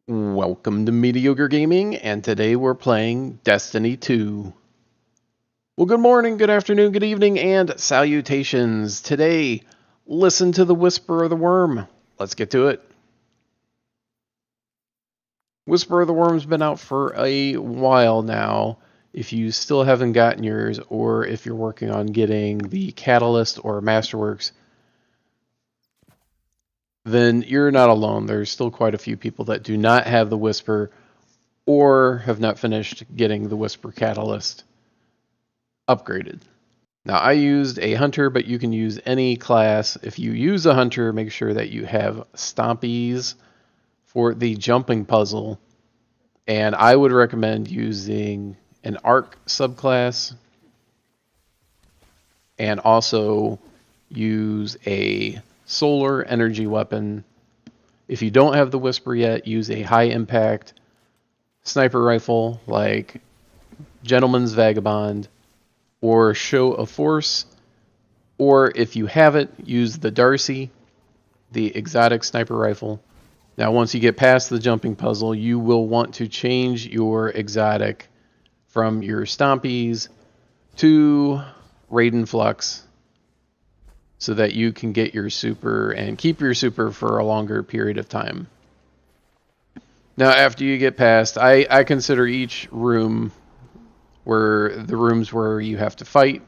Welcome to Mediocre Gaming, and today we're playing Destiny 2. Well, good morning, good afternoon, good evening, and salutations. Today, listen to the whisper of the worm. Let's get to it. Whisper of the Worm's been out for a while now. If you still haven't gotten yours, or if you're working on getting the Catalyst or Masterworks, then you're not alone. There's still quite a few people that do not have the Whisper or have not finished getting the Whisper Catalyst upgraded. Now, I used a hunter, but you can use any class. If you use a hunter, make sure that you have stompies for the jumping puzzle. And I would recommend using an arc subclass and also use a solar energy weapon. If you don't have the Whisper yet, use a high impact sniper rifle like Gentleman's Vagabond or Show of Force, or if you have it, use the Darcy, the exotic sniper rifle. Now, once you get past the jumping puzzle, you will want to change your exotic from your Stompies to Raiden Flux so that you can get your super and keep your super for a longer period of time. Now, after you get past, I consider each room where the rooms where you have to fight,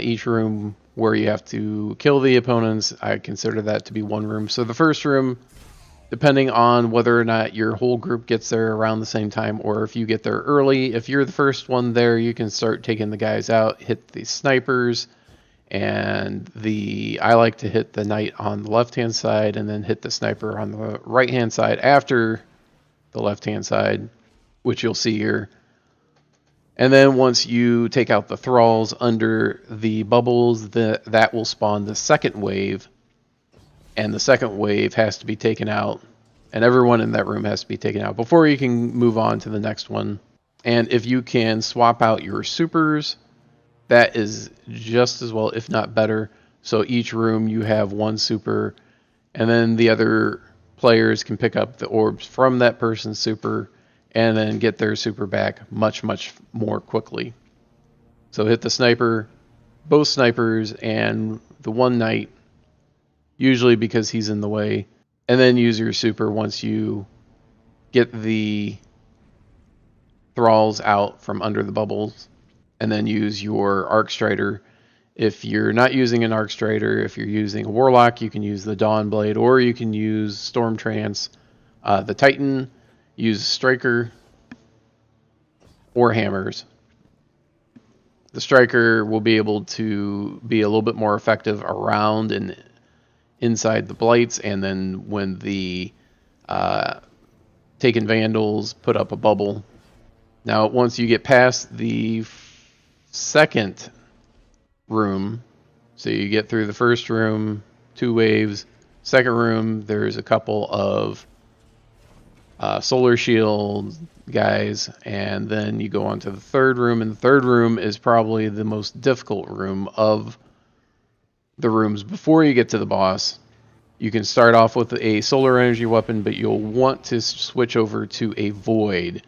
each room where you have to kill the opponents, I consider that to be one room. So the first room, depending on whether or not your whole group gets there around the same time, or if you get there early, if you're the first one there, you can start taking the guys out, hit the snipers, and I like to hit the knight on the left-hand side and then hit the sniper on the right-hand side after the left-hand side, which you'll see here. And then once you take out the thralls under the bubbles, that will spawn the second wave. And the second wave has to be taken out. And everyone in that room has to be taken out before you can move on to the next one. And if you can swap out your supers, that is just as well, if not better. So each room you have one super, and then the other players can pick up the orbs from that person's super and then get their super back much more quickly. So hit the sniper, both snipers, and the one knight, usually because he's in the way, and then use your super once you get the thralls out from under the bubbles, and then use your arc strider. If you're not using an arc strider, if you're using a warlock, you can use the dawn blade, or you can use storm trance. The titan, use striker or hammers. The striker will be able to be a little bit more effective around and inside the blights, and then when the taken vandals put up a bubble. Now, once you get past the second room, so you get through the first room, 2 waves. Second room, there's a couple of solar shield guys, and then you go on to the third room, and the third room is probably the most difficult room of the rooms before you get to the boss. You can start off with a solar energy weapon, but you'll want to switch over to a void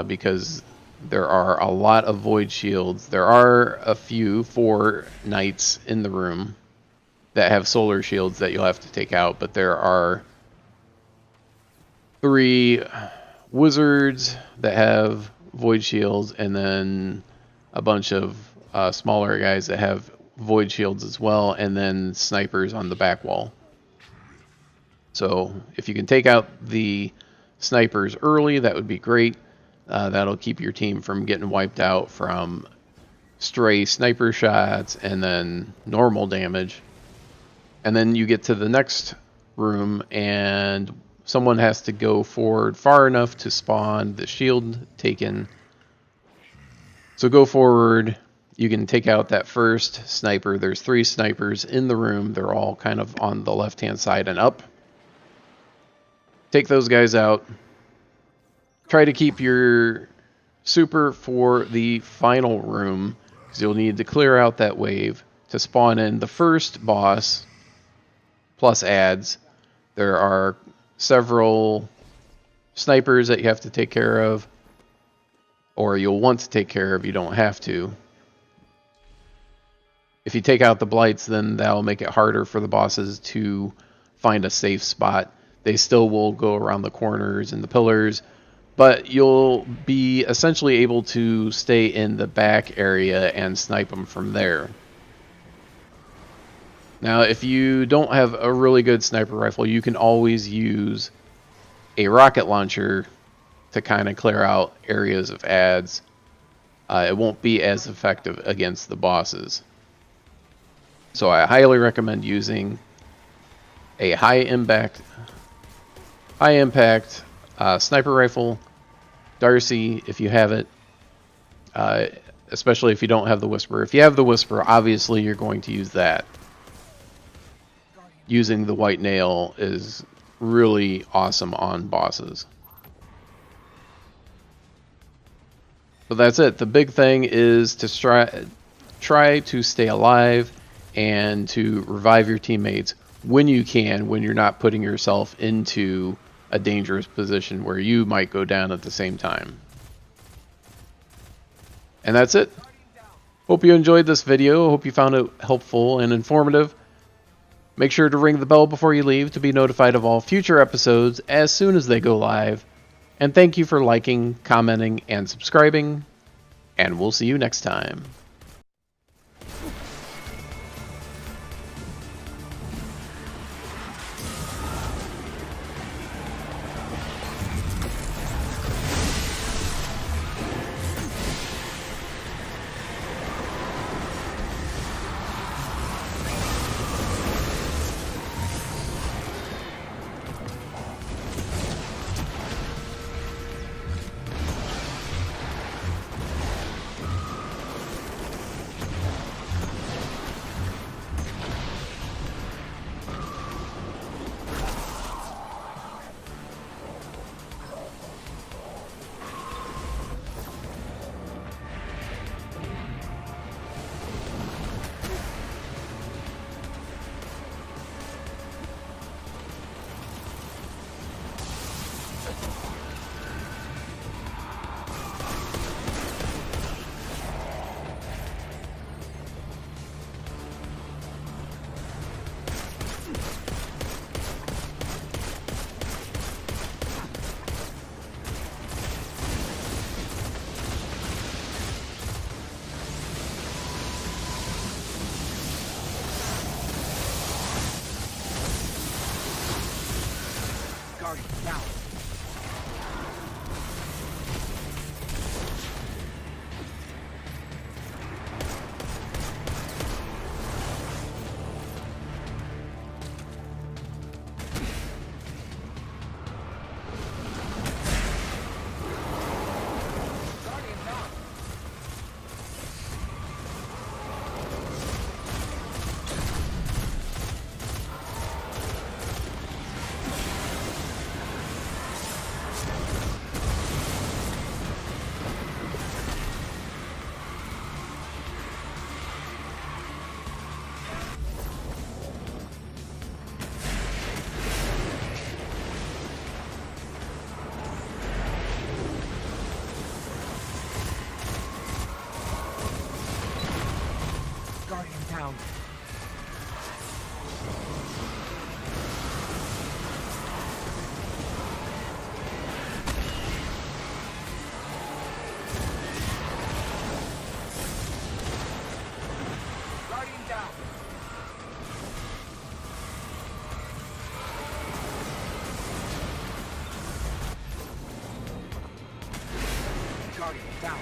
because there are a lot of void shields. There are a few 4 knights in the room that have solar shields that you'll have to take out, but there are 3 wizards that have void shields, and then a bunch of smaller guys that have void shields as well, and then snipers on the back wall. So if you can take out the snipers early, that would be great. That'll keep your team from getting wiped out from stray sniper shots and then normal damage. And then you get to the next room, and someone has to go forward far enough to spawn the shield taken. So go forward. You can take out that first sniper. There's 3 snipers in the room. They're all kind of on the left-hand side and up. Take those guys out. Try to keep your super for the final room, because you'll need to clear out that wave to spawn in the first boss, plus adds. There are several snipers that you have to take care of, or you'll want to take care of. You don't have to. If you take out the blights, then that'll make it harder for the bosses to find a safe spot. They still will go around the corners and the pillars, but you'll be essentially able to stay in the back area and snipe them from there. Now, if you don't have a really good sniper rifle, you can always use a rocket launcher to kind of clear out areas of adds. It won't be as effective against the bosses. So I highly recommend using a high impact sniper rifle. Darcy, if you have it, especially if you don't have the Whisper. If you have the Whisper, obviously you're going to use that. Using the white nail is really awesome on bosses. But that's it. The big thing is to try to stay alive and to revive your teammates when you can, when you're not putting yourself into a dangerous position where you might go down at the same time. And that's it. Hope you enjoyed this video. Hope you found it helpful and informative. Make sure to ring the bell before you leave to be notified of all future episodes as soon as they go live. And thank you for liking, commenting, and subscribing. And we'll see you next time. Now. Down. Guardian down. Guardian down.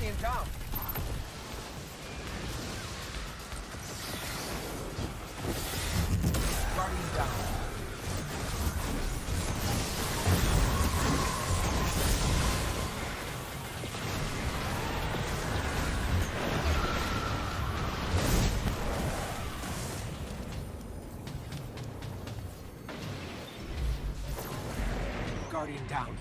Guardian down. Guardian down. Guardian down.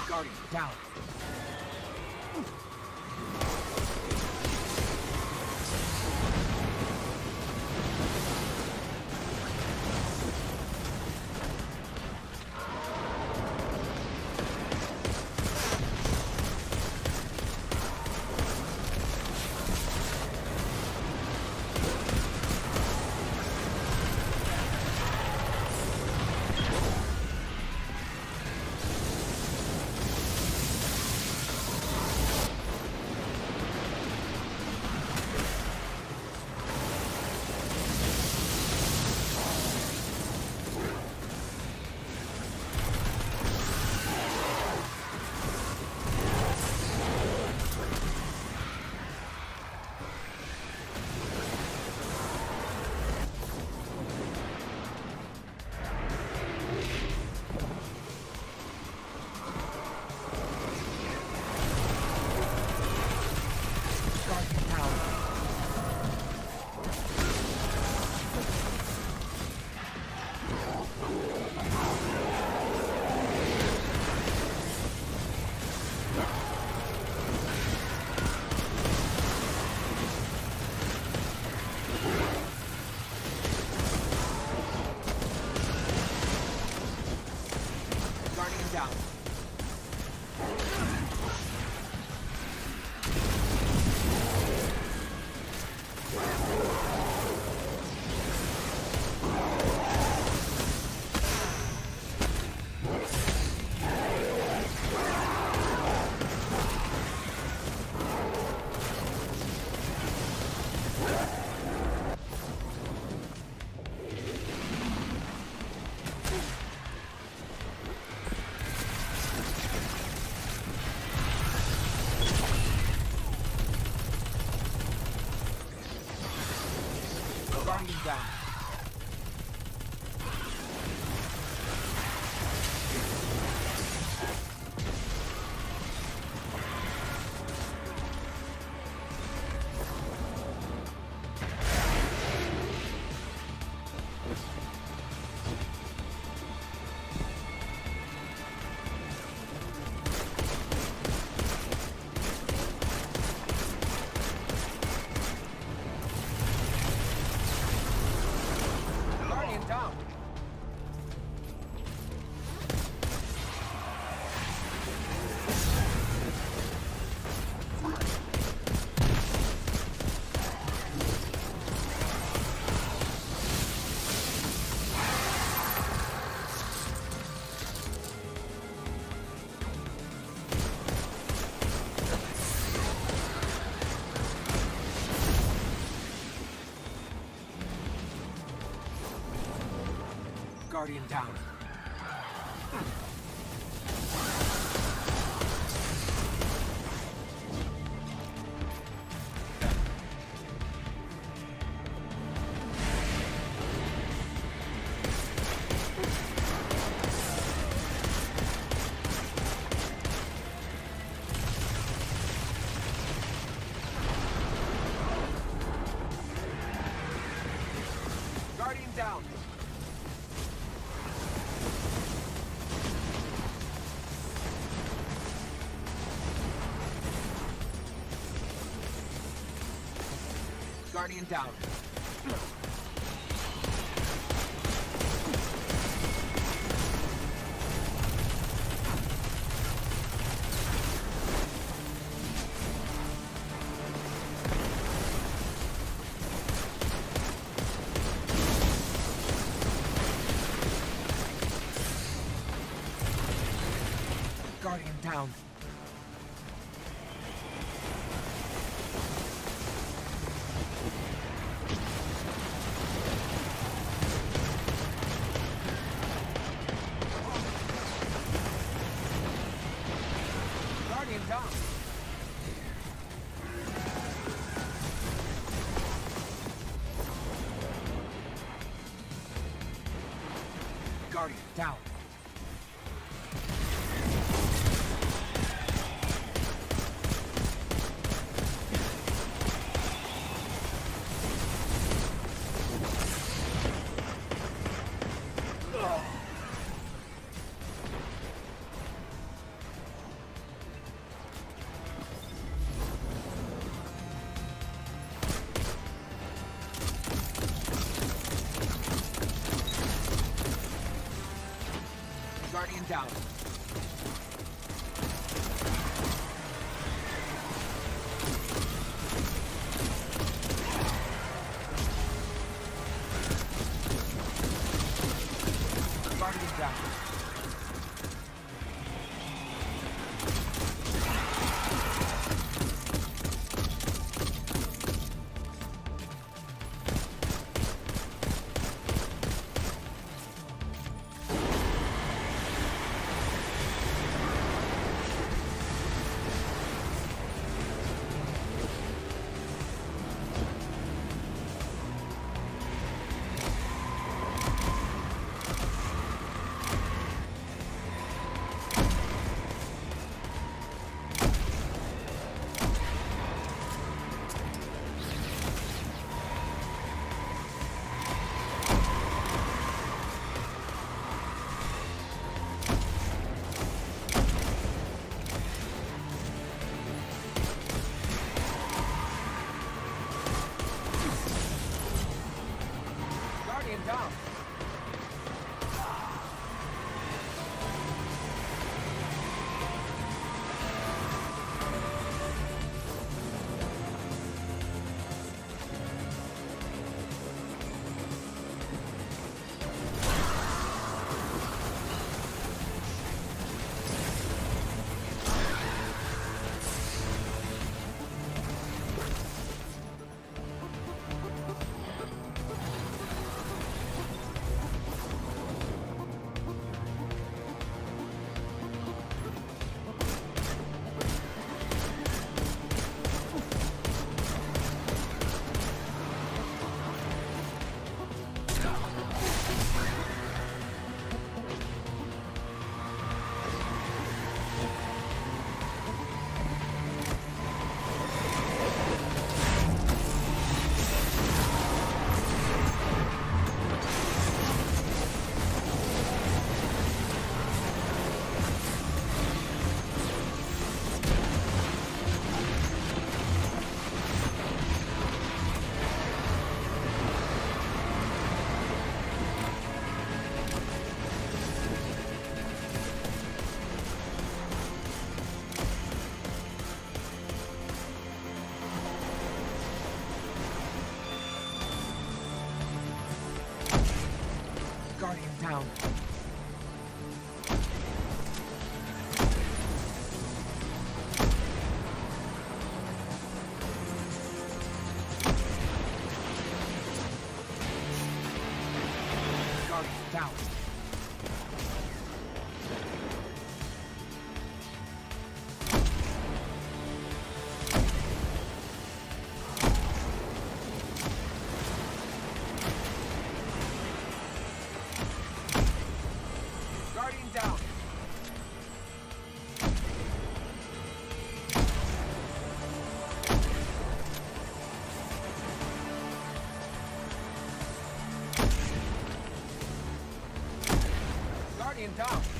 Guardian down. Guardian down. Guardian down. Guardian down. Guardian down. Guardian down. Guardian down. Guardian down. down. Guardian down. Guardian down. Guardian down. Guardian down. Guardian down. Guardian down. Guardian down. Guardian down. Guardian down.